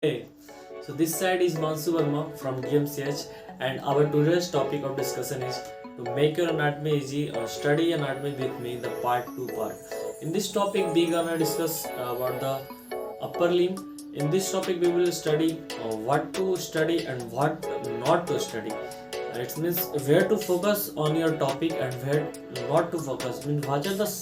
Hey, so this side is Mansu Verma from DMCH, and our today's topic of discussion is to make your anatomy easy or study anatomy with me, the part 2 part. In this topic, we gonna discuss about the upper limb. In this topic, we will study what to study and what not to study. It means where to focus on your topic and where not to focus. I mean, what are the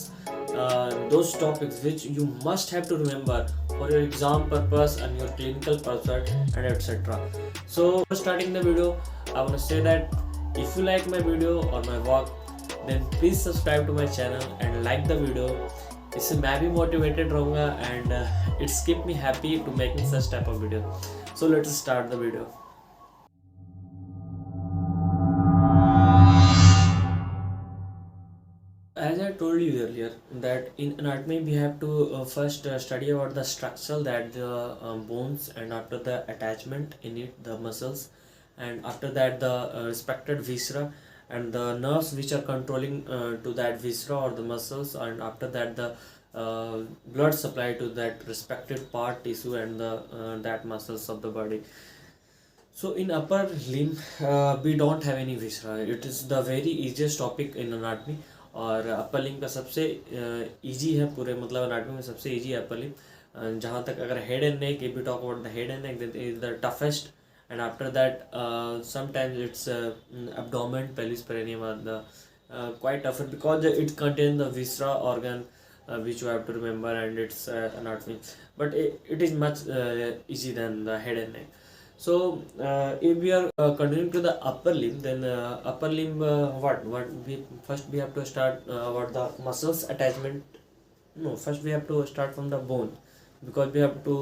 those topics which you must have to remember for your exam purpose and your clinical purpose and etc. So before starting the video, I want to say that if you like my video or my work, then please subscribe to my channel and like the video. इससे मैं भी motivated रहूँगा and it's keep me happy to making such type of video. So let's start the video. As I told you earlier that in anatomy we have to first study about the structure, that the bones, and after the attachment in it, the muscles, and after that the respected viscera and the nerves which are controlling to that viscera or the muscles, and after that the blood supply to that respected part, tissue, and the that muscles of the body. So in upper limb we don't have any viscera. It is the very easiest topic in anatomy. और upper limb का सबसे easy है पूरे मतलब anatomy में सबसे easy है upper limb. जहाँ तक अगर head and neck, if you talk about the head and neck, that is the toughest, and after that sometimes it's abdomen, pelvis, perineum are the quite tougher because it contains the viscera organ which you have to remember, and its anatomy, but it is much easy than the head and neck. So if we are continuing to the upper limb, then upper limb what we first we have to start about the muscles attachment. No, first we have to start from the bone because we have to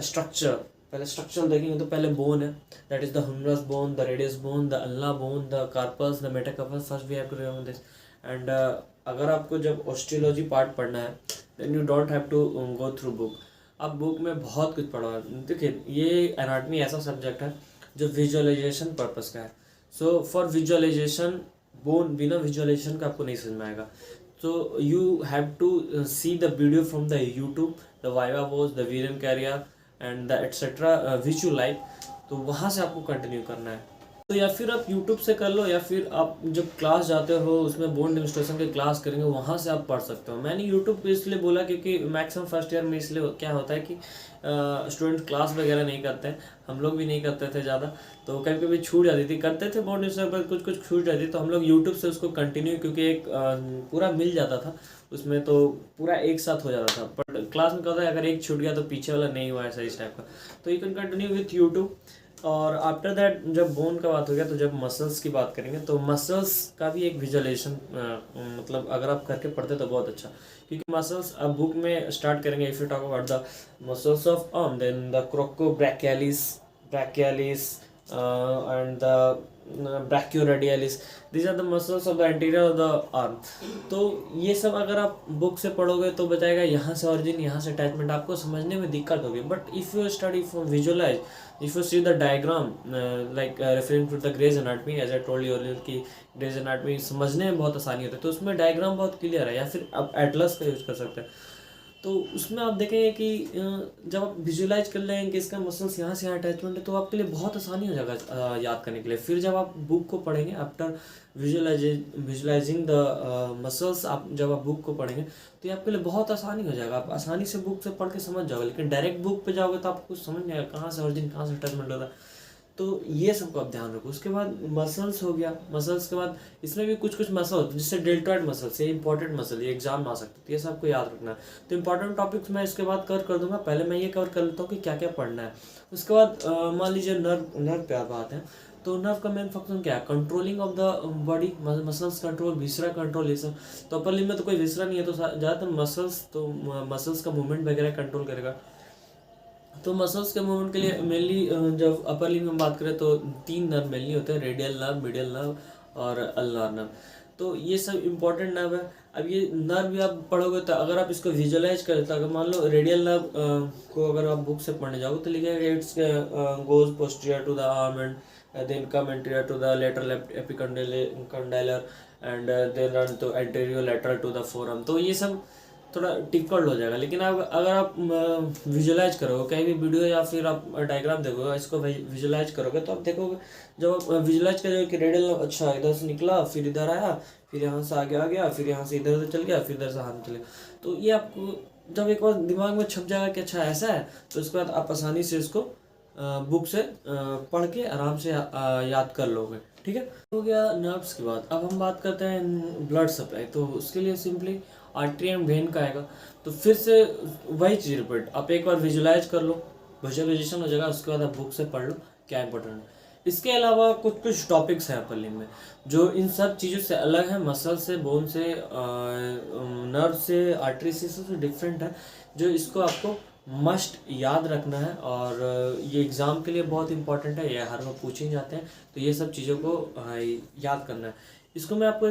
structure. पहले structure देखेंगे तो पहले bone है, that is the humerus bone, the radius bone, the ulna bone, the carpus, the metacarpus. First we have to remember this. And अगर आपको जब osteology part पढ़ना है then you don't have to go through book. अब book में बहुत कुछ पढ़ा है. देखिए ये एनाटमी ऐसा सब्जेक्ट है जो विजुअलाइजेशन पर्पस का है. सो फॉर विजुअलाइजेशन बोन बिना विजुअलाइजेशन का आपको नहीं समझ में आएगा. तो you have to see the video from the YouTube, the viva was, the वीरन carrier and the etcetera which you like. तो वहाँ से आपको कंटिन्यू करना है. तो या फिर आप यूट्यूब से कर लो, या फिर आप जब क्लास जाते हो उसमें बोन डेमोन्स्ट्रेशन के क्लास करेंगे वहाँ से आप पढ़ सकते हो. मैंने यूट्यूब पे इसलिए बोला क्योंकि मैक्सिमम फर्स्ट ईयर में इसलिए क्या होता है कि स्टूडेंट क्लास वगैरह नहीं करते हैं. हम लोग भी नहीं करते थे ज़्यादा, तो कभी कभी छूट जाती थी. करते थे बोन डेमोन्स्ट्रेशन पर कुछ कुछ छूट जाती, तो हम लोग यूट्यूब से उसको कंटिन्यू, क्योंकि एक पूरा मिल जाता था उसमें, तो पूरा एक साथ हो जाता था. बट क्लास में क्या होता है, अगर एक छूट गया तो पीछे वाला नहीं हुआ, ऐसा इस टाइप का. तो you can continue with YouTube. और आफ्टर दैट जब बोन का बात हो गया तो जब मसल्स की बात करेंगे तो मसल्स का भी एक विजुअलाइजेशन मतलब अगर आप करके पढ़ते तो बहुत अच्छा, क्योंकि मसल्स अब बुक में स्टार्ट करेंगे. If you talk about the muscles of arm, then the coracobrachialis, brachialis and the brachioradialis, these are the muscles of the anterior of the arm. तो ये सब अगर आप बुक से पढ़ोगे तो बताएगा यहाँ से ऑरिजिन, यहाँ से अटैचमेंट, आपको समझने में दिक्कत होगी. But if you study from visualize, if you see the diagram like referring to the Gray's Anatomy, as I told you earlier कि Gray's Anatomy समझने में बहुत आसानी होती है, तो उसमें डायग्राम बहुत क्लियर है. या फिर आप एटलस का यूज कर सकते हैं. तो उसमें आप देखेंगे कि जब आप विजुअलाइज कर लेंगे कि इसका मसल्स यहाँ से यहाँ अटैचमेंट है, तो आपके लिए बहुत आसानी हो जाएगा याद करने के लिए. फिर जब आप बुक को पढ़ेंगे आफ्टर विजुअलाइजिंग द मसल्स, आप जब आप बुक को पढ़ेंगे तो ये आपके लिए बहुत आसानी हो जाएगा. आप आसानी से बुक से पढ़ के समझ जाओगे. लेकिन डायरेक्ट बुक पे जाओगे तो आपको कुछ समझ नहीं आएगा कहाँ से ऑरिजिन, कहाँ से अटैचमेंट होता है. तो ये सबको आप ध्यान रखो. उसके बाद मसल्स हो गया. मसल्स के बाद इसमें भी कुछ कुछ मसल होते हैं जिससे डेल्टॉइड मसल्स, ये इंपॉर्टेंट मसल, ये एग्जाम में आ सकते हैं, तो ये सबको याद रखना है. तो इंपॉर्टेंट टॉपिक्स मैं इसके बाद कर दूंगा. पहले मैं ये कवर कर लेता हूँ कि क्या क्या पढ़ना है. उसके बाद मान लीजिए नर्व पे आप आते हैं. तो नर्व का मेन फंक्शन क्या है, controlling of the body, muscles control, viscera control, ये सब. तो अपर लिम्ब में तो कोई विसरा नहीं है, तो ज़्यादातर मसल्स, तो मसल्स का मूवमेंट वगैरह कंट्रोल करेगा. तो मसल्स के मूवमेंट के लिए मेनली जब अपर लिम्ब में बात करें तो 3 नर्व मेनली होते हैं, रेडियल नर्व, मीडियल नर्व और अल्नार नर्व. तो ये सब इंपॉर्टेंट नर्व है. अब ये नर्व भी आप पढ़ोगे तो अगर आप इसको विजुअलाइज करें तो अगर मान लो रेडियल नर्व को अगर आप बुक से पढ़ने जाओगे तो लिखेगा it's goes posterior to the arm and then come anterior to the lateral epicondylar and then run to anterior lateral to the forearm. तो ये सब थोड़ा डिफिकल्ट हो जाएगा। लेकिन आप अगर आप विजुलाइज करोगे कहीं भी वीडियो या फिर आप डायग्राम देखोगे, इसको विजुलाइज करोगे तो आप देखोगे, जब आप विजुलाइज करोगे कि रेडियल नर्व अच्छा इधर से निकला, फिर इधर आया, फिर यहाँ से आगे आ गया, फिर यहाँ से इधर उधर चल गया, फिर इधर से हाथ में चले गया, तो ये आपको जब एक बार दिमाग में छप जाएगा कि अच्छा ऐसा है, तो उसके बाद आप आसानी से इसको बुक से पढ़ के आराम से याद कर लोगे। ठीक है, हो गया नर्व्स की बात। अब हम बात करते हैं ब्लड सप्लाई। तो उसके लिए सिंपली आर्टरी एंड वेन का आएगा। तो फिर से वही चीज़ रिपीट, आप एक बार विजुलाइज कर लो, विजुअलाइजेशन हो जाएगा, उसके बाद आप बुक से पढ़ लो क्या इंपॉर्टेंट है। इसके अलावा कुछ कुछ टॉपिक्स हैं अपर लिम्ब में जो इन सब चीज़ों से अलग है, मसल से, बोन से, नर्व से, आर्टरी से, सबसे डिफरेंट है, जो इसको आपको मस्ट याद रखना है। और ये एग्ज़ाम के लिए बहुत इंपॉर्टेंट है, ये हर बार पूछे जाते हैं, तो ये सब चीज़ों को याद करना है। इसको मैं आपको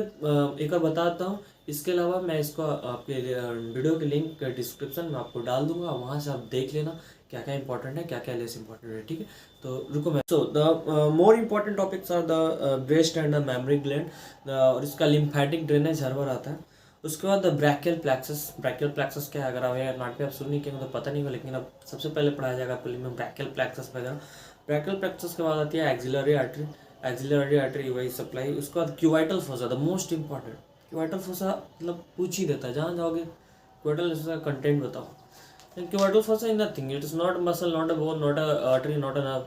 एक और बताता हूँ। इसके अलावा मैं इसको आपके वीडियो के लिंक डिस्क्रिप्शन में आपको डाल दूंगा, वहाँ से आप देख लेना क्या क्या इंपॉर्टेंट है, क्या क्या लेस इंपॉर्टेंट है। ठीक है, तो रुको मैं the more important topics are the breast and the mammary gland, और इसका लिम्फेटिक ड्रेनेज हर बार आता है। उसके बाद ब्रैकियल प्लेक्सस। ब्रैकियल प्लेक्सस क्या है, अगर आप नाट पे आप सुन नहीं किया तो पता नहीं होगा, लेकिन अब सबसे पहले पढ़ाया जाएगा आपको में ब्रैकियल प्लेक्सस वगैरह। ब्रैकियल प्लेक्सस के बाद आती है एक्सिलरी आर्टरी। एक्सिलरी आर्टरी वही सप्लाई। उसके बाद cubital fossa, the most important. Cubital fossa मतलब पूछ ही देता है, जहाँ जाओगे क्यूवाइटल फोसा का कंटेंट बताओ। Cubital fossa is nothing, it is not muscle, not a bone, not a artery, not a nerve.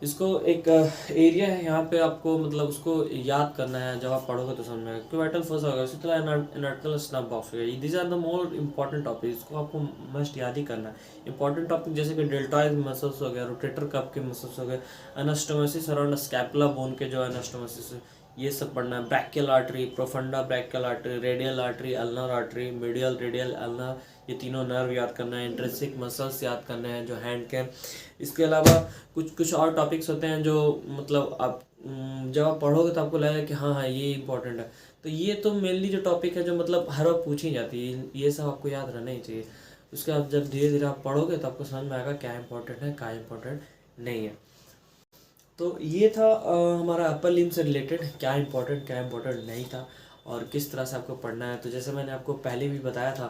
इसको एक एरिया है, यहाँ पे आपको मतलब उसको याद करना है, जब आप पढ़ोगे तो समझ में आएगा। क्यूवाइटल फोसा होगा, इसी तरह एनाटोमिकल स्नब बॉक्स होगा। These are the more important topic, इसको आपको मस्ट याद ही करना है। इंपॉर्टेंट टॉपिक जैसे कि डेल्टॉइड मसल्स हो गया, रोटेटर कफ के मसल्स हो गए, एनास्टोमोसिस अराउंड स्कैपुला बोन के जो एनास्टोमोसिस है, ये सब पढ़ना है। Brachial artery, profunda brachial artery, radial artery, ulnar artery, medial radial ulnar, ये तीनों नर्व याद करना है। इंट्रिंसिक मसल्स याद करने हैं जो हैंड के। इसके अलावा कुछ कुछ और टॉपिक्स होते हैं जो मतलब आप जब आप पढ़ोगे तो आपको लगेगा कि हाँ हाँ ये इंपॉर्टेंट है। तो ये तो मेनली जो टॉपिक है जो मतलब हर बार पूछी जाती है, ये सब आपको याद रहना ही चाहिए। उसके बाद जब धीरे धीरे आप पढ़ोगे तो आपको समझ में आएगा क्या इंपॉर्टेंट है, क्या इंपॉर्टेंट नहीं है। तो ये था हमारा अपर लिम्ब से रिलेटेड, क्या इंपॉर्टेंट नहीं था और किस तरह से आपको पढ़ना है। तो जैसे मैंने आपको पहले भी बताया था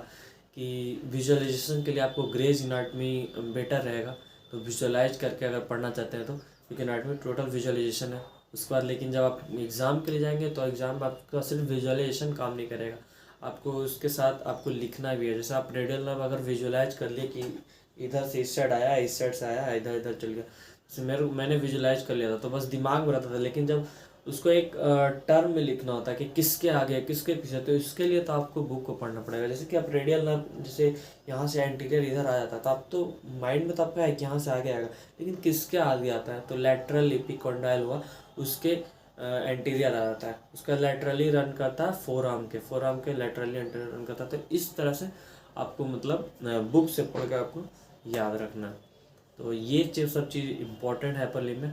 कि विजुअलाइजेशन के लिए आपको ग्रेज एनाटॉमी बेटर रहेगा। तो विजुअलाइज करके अगर पढ़ना चाहते हैं तो, क्योंकि एनाटॉमी टोटल विजुअलाइजेशन है। उसके बाद लेकिन जब आप एग्ज़ाम के लिए जाएंगे तो एग्ज़ाम में आपका सिर्फ विजुअलाइजेशन काम नहीं करेगा, आपको उसके साथ आपको लिखना भी है। जैसे आप रेडियल नर्व अगर विजुअलाइज कर लिए कि इधर से इस साइड आया, इस साइड से आया, इधर इधर चल गया, जैसे मैंने विजुअलाइज कर लिया था तो बस दिमाग में रहता था। लेकिन जब उसको एक टर्म में लिखना होता है कि किसके आगे किसके पीछे, तो इसके लिए तो आपको बुक को पढ़ना पड़ेगा। जैसे कि आप रेडियल नर्व, जैसे यहाँ से एंटीरियर इधर आ जाता है तो आप तो माइंड में तो आपका है कि यहाँ से आगे आएगा, लेकिन किसके आगे आता है, तो लैटरल एपिकॉन्डाइल हुआ, उसके एंटीरियर आ जाता है, उसका लैटरली रन करता है फोर आर्म के लैटरली एंटीरियर रन करता है। तो इस तरह से आपको मतलब बुक से पढ़ के आपको याद रखना है। तो ये सब चीज़ इम्पोर्टेंट है अपर लिम्ब में,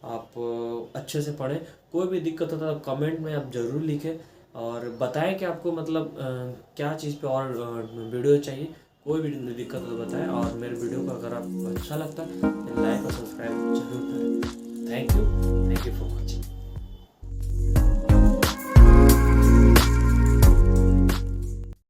आप अच्छे से पढ़ें। कोई भी दिक्कत होता है कमेंट में आप ज़रूर लिखें और बताएं कि आपको मतलब क्या चीज़ पे और वीडियो चाहिए। कोई भी दिक्कत हो तो बताएं, और मेरे वीडियो को अगर आपको अच्छा लगता है तो लाइक और सब्सक्राइब जरूर करें। Thank you for watching.